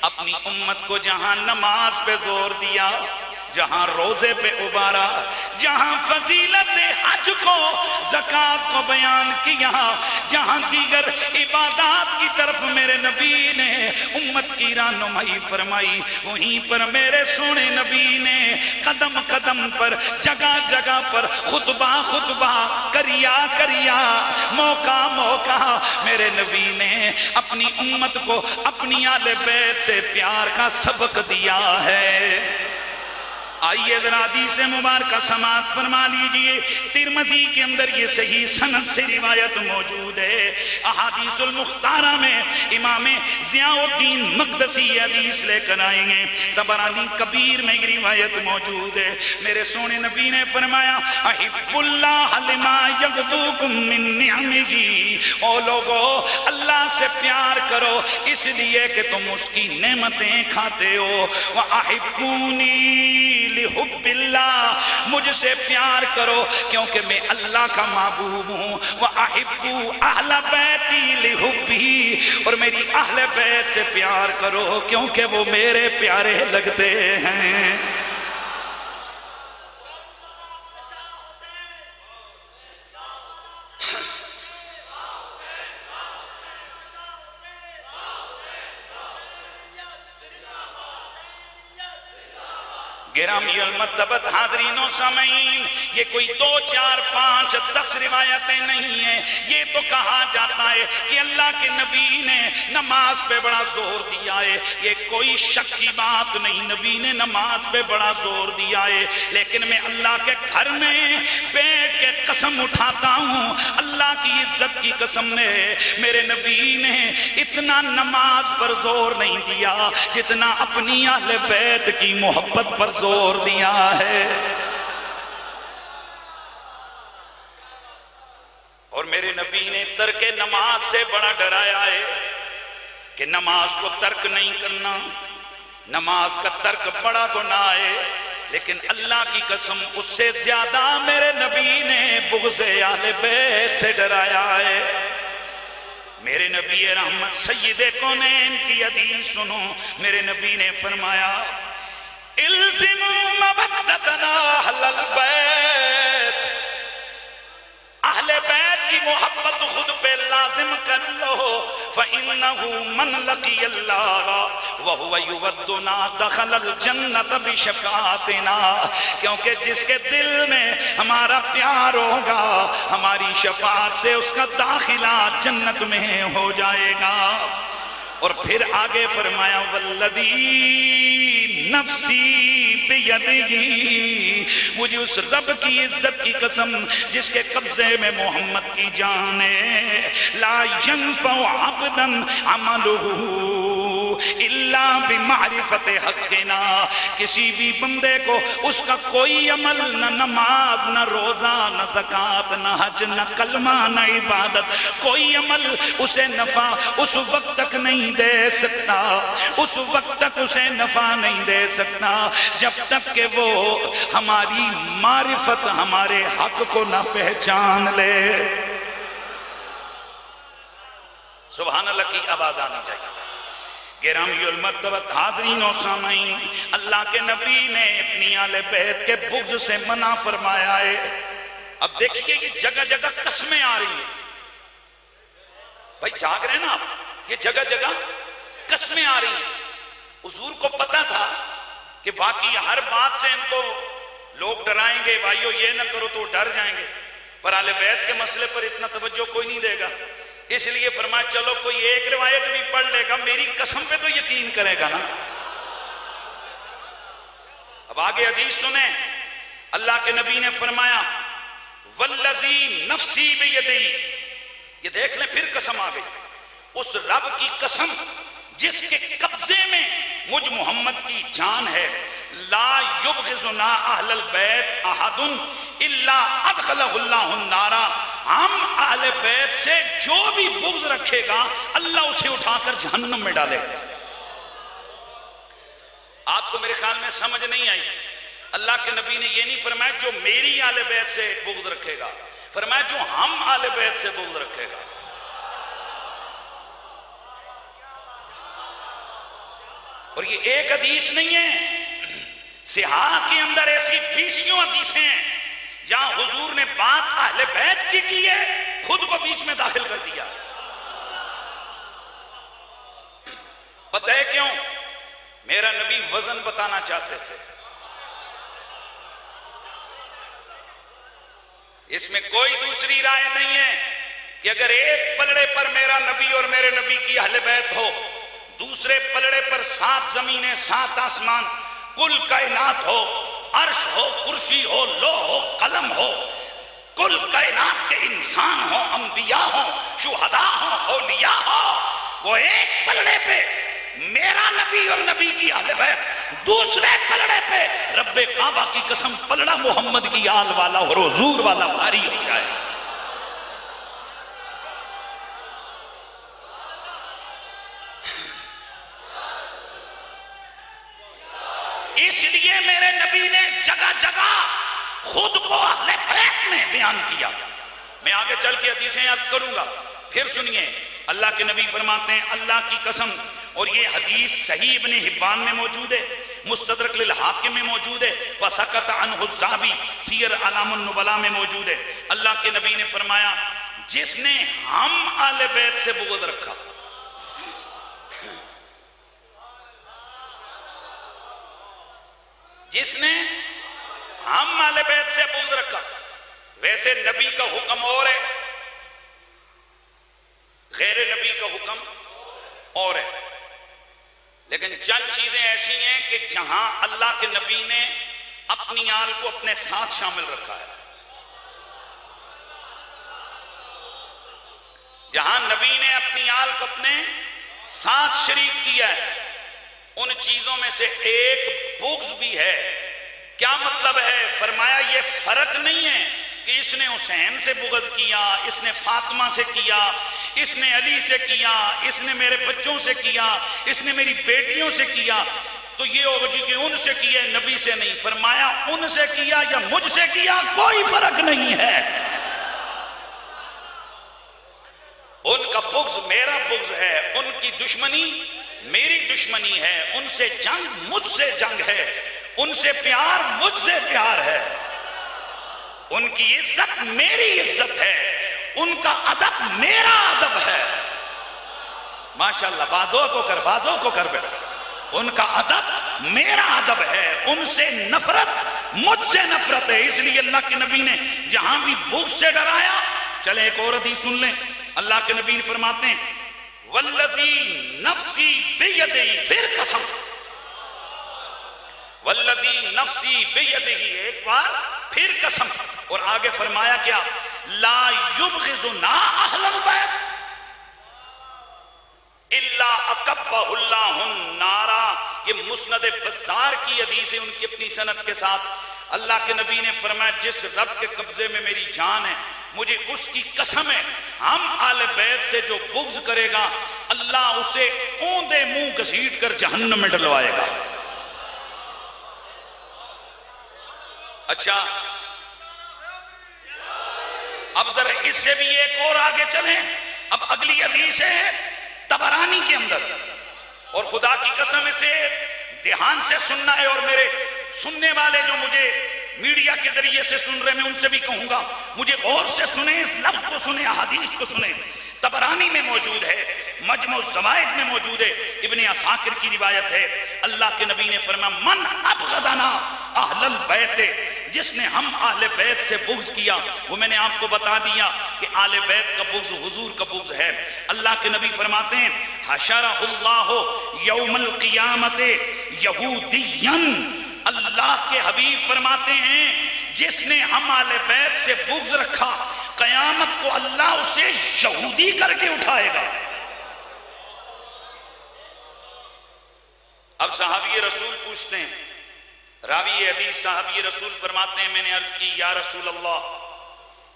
अपनी उम्मत को जहां नमाज पे जोर दिया, जहां रोजे पे उबारा, जहां फजीलत हज को ज़कात को बयान किया, जहां दीगर इबादत की तरफ मेरे नबी ने उम्मत की रहनुमाई फरमाई, वहीं पर मेरे सोने नबी ने कदम कदम पर जगह जगह पर खुतबा खुतबा करिया करिया मौका मौका मेरे नबी ने अपनी उम्मत को अपनी आले बैत से प्यार का सबक दिया है। आइए जरा हदीस मुबारक समाअत फरमा लीजिए। तिरमिज़ी के अंदर ये सही सनद से रिवायत मौजूद है। अहादीसुल मुख्तारा में इमाम ज़ियाउद्दीन मक़दसी हदीस लेकर आएंगे। तबरानी कबीर में रिवायत मौजूद है। मेरे सोने नबी ने फरमाया, अहिब्बुल्लाह लिमा यग़दूकुम मिन निअमिही, ओ लोगो अल्लाह से प्यार करो इसलिए कि तुम उसकी नेमतें खाते हो। व अहिब्बूनी लिहुब्बिल्लाह, मुझसे प्यार करो क्योंकि मैं अल्लाह का महबूब हूँ। व अहिब्बू अहले बैती लिहुब्बी, और मेरी अहले बैत से प्यार करो क्योंकि वो मेरे प्यारे लगते हैं। गिरामियल मर्तबत हाज़रीनो सामीन, ये कोई 2 4 5 10 रिवायतें नहीं है। ये तो कहा जाता है कि अल्लाह के नबी ने नमाज पे बड़ा जोर दिया है। ये कोई शक की बात नहीं, नबी ने नमाज पे बड़ा जोर दिया है। लेकिन मैं अल्लाह के घर में बैठ के कसम उठाता हूँ, अल्लाह की इज्जत की कसम में मेरे नबी ने इतना नमाज पर जोर नहीं दिया जितना अपनी अहले बैत की मोहब्बत पर जोर दिया है। और मेरे नबी ने तर्क नमाज से बड़ा डराया है कि नमाज को तर्क नहीं करना। नमाज का तर्क बड़ा गुनाह है, लेकिन अल्लाह की कसम उससे ज्यादा मेरे नबी ने बुग़्ज़ अहले बैत से डराया है। मेरे नबी रहमत सय्यदे कौनैन की हदीस सुनो। मेरे नबी ने फरमाया, इल्ज़िमू मवद्दतना अहलल बैत, अहले बैत की मोहब्बत खुद पे लाजिम कर लो। फ़इन्नहु मन लक़ियल्लाह व हुवा युवद्दुना दख़लल जन्नत बिशफ़ाअतिना, क्योंकि जिसके दिल में हमारा प्यार होगा हमारी शफ़ाअत से उसका दाखिला जन्नत में हो जाएगा। और फिर आगे फरमाया, वल्लज़ी नफ्सी बियदिही, मुझे उस रब की इज्जत की कसम जिसके कब्जे में मोहम्मद की जान है, ला यनफ़उ अब्दन अमलुहु इल्ला बिमारिफते हक़्क़िना, किसी भी बंदे को उसका कोई अमल, न नमाज न रोजा न ज़कात न हज न कलमा न इबादत, कोई अमल उसे नफा उस वक्त तक नहीं दे सकता, उस वक्त तक उसे नफा नहीं दे सकता जब तक कि वो हमारी मारिफत हमारे हक को न पहचान ले। सुभान अल्लाह की आवाज आनी चाहिए। गिरामियुल मर्तबत हाज़रीन और सामीन, अल्लाह के नबी ने अपनी आले बैत के बुग़्ज़ से मना फरमाया है। अब देखिए ये जगह जगह कस्में आ रही हैं। भाई जाग रहे हैं ना आप, ये जगह जगह कस्में आ रही हैं। हुजूर को पता था कि बाकी हर बात से इनको लोग डराएंगे, भाइयों ये ना करो तो डर जाएंगे, पर आले बैत के मसले पर इतना तवज्जो कोई नहीं देगा। इसलिए फरमाया चलो कोई एक रिवायत भी पढ़ लेगा, मेरी कसम पे तो यकीन करेगा ना। अब आगे हदीस सुने, अल्लाह के नबी ने फरमाया, वल्लज़ी नफ्सी बियदिही, ये देख ले फिर कसम आ गई, उस रब की कसम जिसके कब्जे में मुझ मोहम्मद की जान है, ला युबग़िज़ुना अहलल बैत अहदुन इल्ला अदख़लहुल्लाहु नारा, हम अहले बैत से जो भी बुग़्ज़ रखेगा अल्लाह उसे उठाकर जहन्नम में डालेगा। आपको मेरे ख्याल में समझ नहीं आई। अल्लाह के नबी ने ये नहीं फरमाया जो मेरी आले बैत से बुग़्ज़ रखेगा, फरमाया जो हम आले बैत से बुग़्ज़ रखेगा। और ये एक हदीस नहीं है, सिहा के अंदर ऐसी 20 हदीसें हैं जहां हुजूर ने बात अहले बैत की है, खुद को बीच में दाखिल कर दिया। पता है क्यों? मेरा नबी वजन बताना चाहते थे। इसमें कोई दूसरी राय नहीं है कि अगर एक पलड़े पर मेरा नबी और मेरे नबी की अहले बैत हो, दूसरे पलड़े पर 7 जमीनें 7 आसमान, कुल कायनात हो, अर्श हो, कुर्सी हो, लो हो, कलम हो, कुल कायनात के इंसान हो, अंबिया हो, शुहदा हो, औलिया हो, वो एक पलड़े पे मेरा नबी और नबी की अहले बैत, दूसरे पलड़े पे रब्बे काबा की कसम पलड़ा मोहम्मद की आल वाला और हुजूर वाला भारी हो जाए। इसलिए मेरे नबी ने जगह जगह खुद को अहले बैत में बयान किया। मैं आगे चल के हदीसें अर्ज करूंगा, फिर सुनिए। अल्लाह के नबी फरमाते हैं, अल्लाह की कसम, और ये हदीस सही इब्ने हिब्बान में मौजूद है, मुस्तदरक लिल हाकिम में मौजूद है, फसकत अन्हु ज़ाहबी सीयर अलामुन नुबला में मौजूद है। अल्लाह के नबी ने फरमाया, जिसने हम आले बैत से बुग़्ज़ रखा, जिसने हम आले बैत से बुग़्ज़ रखा, वैसे नबी का हुक्म और है, गैर नबी का हुक्म और है। लेकिन चंद चीजें ऐसी हैं कि जहां अल्लाह के नबी ने अपनी आल को अपने साथ शामिल रखा है, जहां नबी ने अपनी आल को अपने साथ शरीक किया है, उन चीजों में से एक बुग़्ज़ भी है। क्या मतलब है? फरमाया ये फर्क नहीं है कि इसने हुसैन से बुग़्ज़ किया, इसने फातिमा से किया, इसने अली से किया, इसने मेरे बच्चों से किया, इसने मेरी बेटियों से किया, तो ये होगा जी कि उनसे किया, नबी से नहीं। फरमाया उनसे किया या मुझसे किया कोई फर्क नहीं है, उनका बुग़्ज़ मेरा बुग़्ज़ है, उनकी दुश्मनी मेरी दुश्मनी है, उनसे जंग मुझसे जंग है, उनसे प्यार मुझसे प्यार है, उनकी इज्जत मेरी इज्जत है, उनका अदब मेरा अदब है। माशाल्लाह, बाजों को कर बेटा, उनका अदब मेरा अदब है, उनसे नफरत मुझसे नफरत है। इसलिए अल्लाह के नबी ने जहां भी बुग़्ज़ से डराया, चले एक और हदीस सुन लें। अल्लाह के नबी फरमाते हैं, वल्लज़ी नफ्सी बियदिही, फिर कसम, वल्लज़ी नफ्सी बियदिही, एक बार फिर कसम, और आगे फरमाया क्या? ला युबग़िज़ुना अहलल बैत इल्ला अकब्बहुल्लाहुन नारा। ये मुस्नद बज़्ज़ार की हदीस है, उनकी अपनी सनद के साथ। अल्लाह के नबी ने फरमाया, जिस रब के कब्जे में मेरी जान है, मुझे उसकी कसम है, हम आले बैत से जो बुग़्ज़ करेगा, अल्लाह उसे औंधे मुंह घसीट कर जहन्नम में डलवाएगा। अच्छा, अब जरा इससे भी एक और आगे चलें। अब अगली हदीस है तबरानी के अंदर, और खुदा की कसम इसे ध्यान से सुनना है, और मेरे सुनने वाले जो मुझे मीडिया के जरिए से सुन रहे, मैं उनसे भी कहूंगा मुझे गौर से सुने, इस लफ्ज को सुने, हदीस को सुने। तबरानी में मौजूद है, मजमू ज़वाइद में मौजूद है, इब्ने असाकिर की रिवायत है। अल्लाह के नबी ने फरमाया, मन अबग़दना अहलल बैत, जिसने हम अहले बैत से बुग़्ज़ किया, वो मैंने आपको बता दिया कि अहले बैत का बुग़्ज़ हुजूर का बुग़्ज़ है। अल्लाह के नबी फरमाते हैं, हशरहुल्लाहु यौमल क़ियामत यहूदियन, अल्लाह के हबीब फरमाते हैं, जिसने हम अहले बैत से बुग़्ज़ रखा, क़यामत को अल्लाह उसे यहूदी करके उठाएगा। अब सहाबी रसूल पूछते हैं, रावी हदीस साहबी रसूल फरमाते हैं, मैंने अर्ज की, या रसूल अल्लाह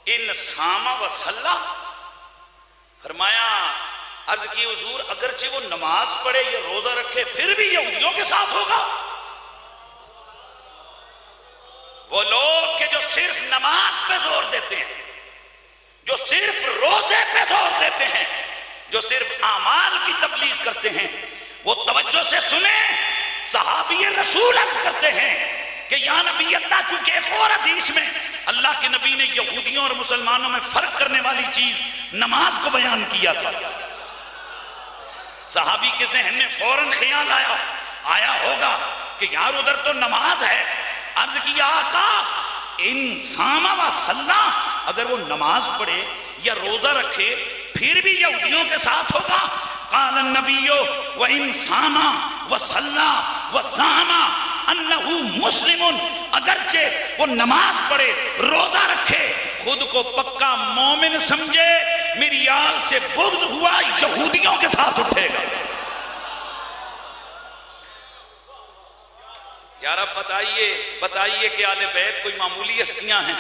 इन सामा व सल्ला, फरमाया अर्ज की हुजूर, अगरचे वो नमाज पढ़े या रोजा रखे फिर भी यहूदियों के साथ होगा? वो लोग के जो सिर्फ नमाज पे जोर देते हैं, जो सिर्फ रोजे पे जोर देते हैं, जो सिर्फ आमाल की तबलीग करते हैं, वो तवज्जो से सुने, रसूल अर्ज करते हैं कि या नबी अल्लाह, चूंकि एक और हदीस में अल्लाह के नबी ने यहूदियों और मुसलमानों में फर्क करने वाली चीज नमाज को बयान किया था। सहाबी के जहन में फौरन ख्याल आया होगा कि यार उधर तो नमाज है। अर्ज किया आका इंसाना व सल्ला, अगर वो नमाज पढ़े या रोजा रखे फिर भी यहूदियों के साथ होगा। काल नबियो व इंसाना व सल्ला व ज़ामा अन्नहु मुस्लिमुन, अगरचे वो नमाज पढ़े रोजा रखे खुद को पक्का मोमिन समझे, मेरी आल से बुग़्ज़ हुआ यहूदियों के साथ उठेगा। यार अब बताइए कि आले बैत कोई मामूली हस्तियां हैं?